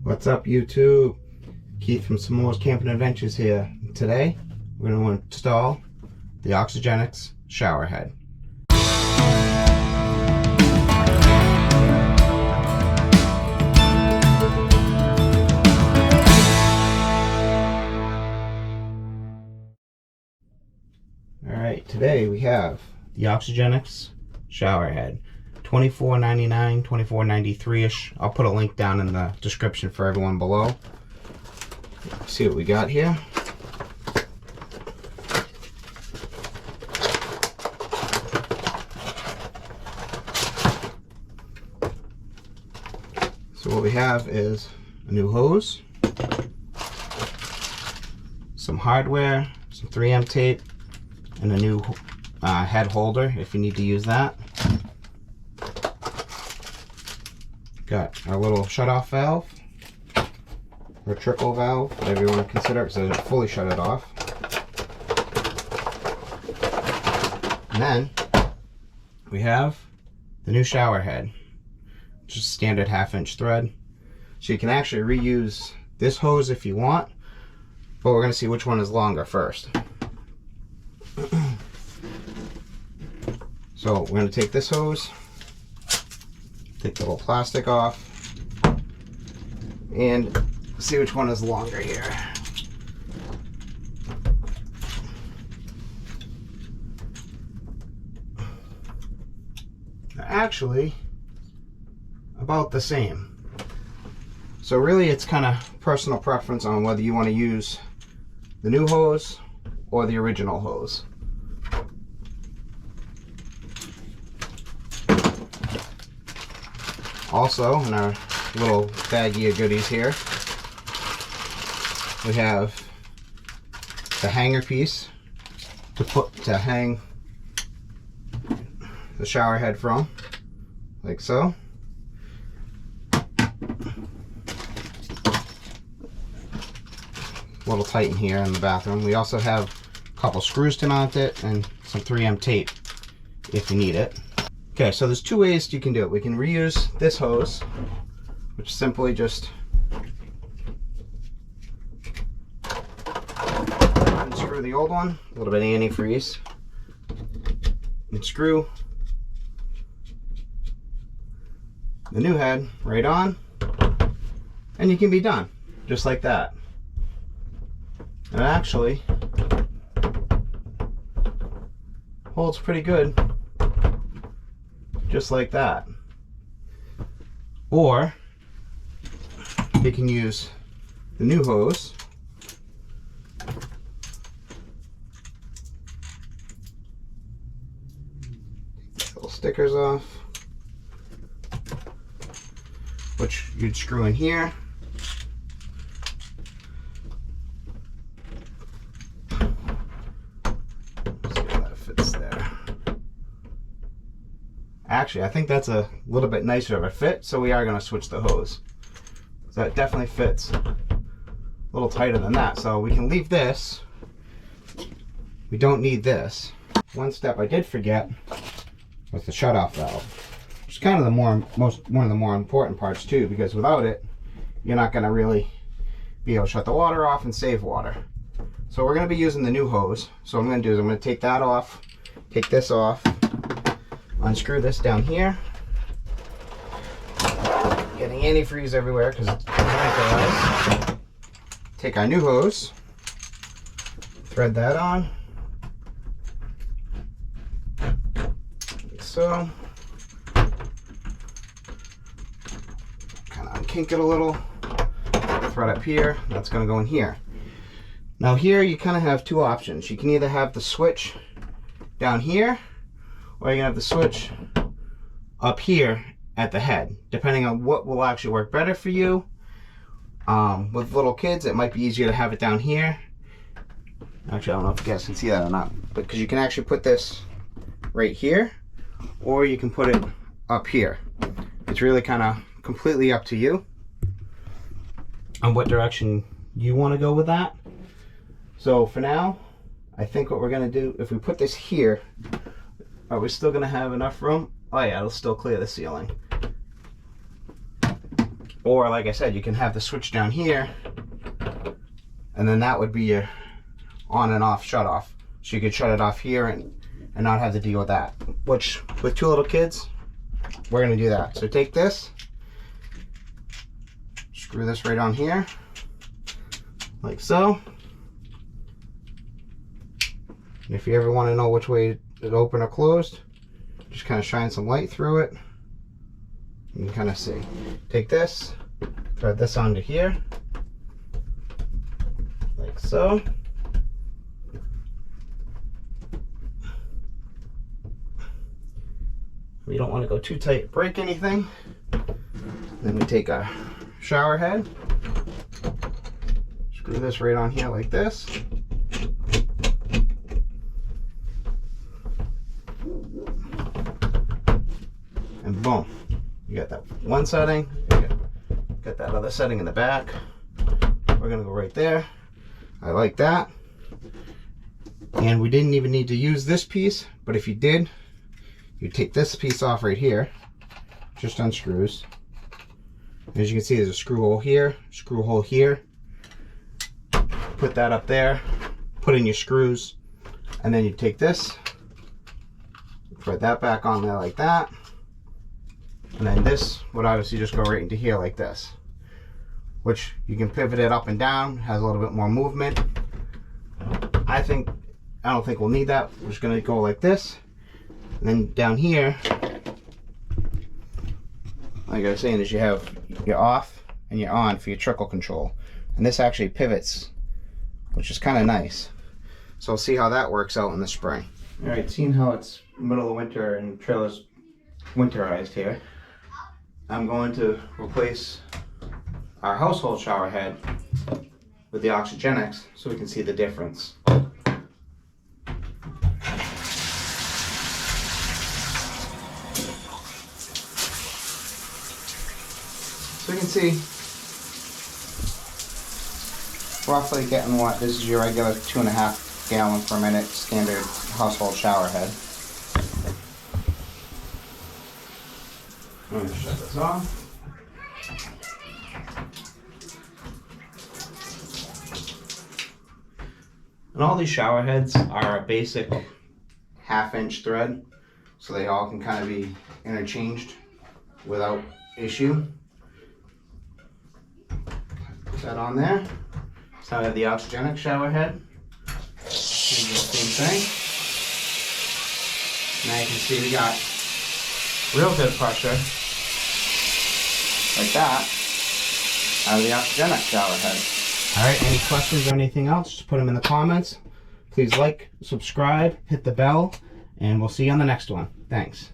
What's up, YouTube? Keith from Some More Camping Adventures here. Today we're going to install the oxygenics shower head. Alright, today we have the oxygenics shower head. $24.99, $24.93-ish. I'll put a link down in the description for everyone below. Let's see what we got here. So what we have is a new hose, some hardware, some 3M tape, and a new head holder if you need to use that. Got our little shut-off valve, or trickle valve, whatever you want to consider it, because I didn't fully shut it off. And then we have the new shower head, just standard 1/2-inch thread. So you can actually reuse this hose if you want, but we're going to see which one is longer first. So we're going to take this hose, take the little plastic off, and see which one is longer here. They're actually about the same. So really it's kind of personal preference on whether you want to use the new hose or the original hose. Also, in our little baggie of goodies here, we have the hanger piece to hang the shower head from, like so. A little tight in here in the bathroom. We also have a couple screws to mount it and some 3M tape if you need it. Okay, so there's two ways you can do it. We can reuse this hose, which simply just unscrew the old one, a little bit of antifreeze, and screw the new head right on, and you can be done, just like that. And it actually holds pretty good, just like that. Or you can use the new hose, little stickers off, which you'd screw in here. Actually, I think that's a little bit nicer of a fit, so we are going to switch the hose. So it definitely fits a little tighter than that. So we can leave this. We don't need this. One step I did forget was the shutoff valve, which is kind of one of the more important parts too, because without it, you're not going to really be able to shut the water off and save water. So we're going to be using the new hose. So what I'm going to do is I'm going to take that off, take this off, unscrew this down here. Getting antifreeze everywhere because it's winterized. Take our new hose, thread that on, like so. Kind of unkink it a little. Thread up here. That's going to go in here. Now here you kind of have two options. You can either have the switch down here, or you can have the switch up here at the head, depending on what will actually work better for you. With little kids, it might be easier to have it down here. Actually, I don't know if you guys can see that or not, because you can actually put this right here, or you can put it up here. It's really kind of completely up to you on what direction you want to go with that. So for now, I think what we're going to do, if we put this here, are we still going to have enough room? Oh yeah, it'll still clear the ceiling. Or like I said, you can have the switch down here, and then that would be your on and off shut off. So you could shut it off here and not have to deal with that. Which, with 2 little kids, we're gonna do that. So take this, screw this right on here, like so. And if you ever want to know which way it open or closed, just kind of shine some light through it. You can kind of see. Take this, thread this onto here, like so. We don't want to go too tight, break anything. Then we take a shower head, screw this right on here like this. And boom, you got that one setting, got that other setting in the back. We're gonna go right there. I like that. And we didn't even need to use this piece, but if you did, you take this piece off right here, just unscrews. As you can see, there's a screw hole here, screw hole here. Put that up there, put in your screws, and then you take this, put that back on there like that. And then this would obviously just go right into here like this, which you can pivot it up and down, has a little bit more movement. I don't think we'll need that. We're just gonna go like this. And then down here, like I was saying, is you have your off and your on for your trickle control. And this actually pivots, which is kind of nice. So we'll see how that works out in the spring. All right, seeing how it's middle of winter and trailer's winterized here, I'm going to replace our household shower head with the oxygenics so we can see the difference. So you can see roughly getting what, this is your regular 2.5 gallon per minute standard household shower head. I'm going to shut this off. And all these shower heads are a basic 1/2 inch thread, so they all can kind of be interchanged without issue. Put that on there. So I have the oxygenic shower head. Do the same thing. Now you can see we got real good pressure, like that, out of the oxygenic shower head. Alright, any questions or anything else, just put them in the comments. Please like, subscribe, hit the bell, and we'll see you on the next one. Thanks.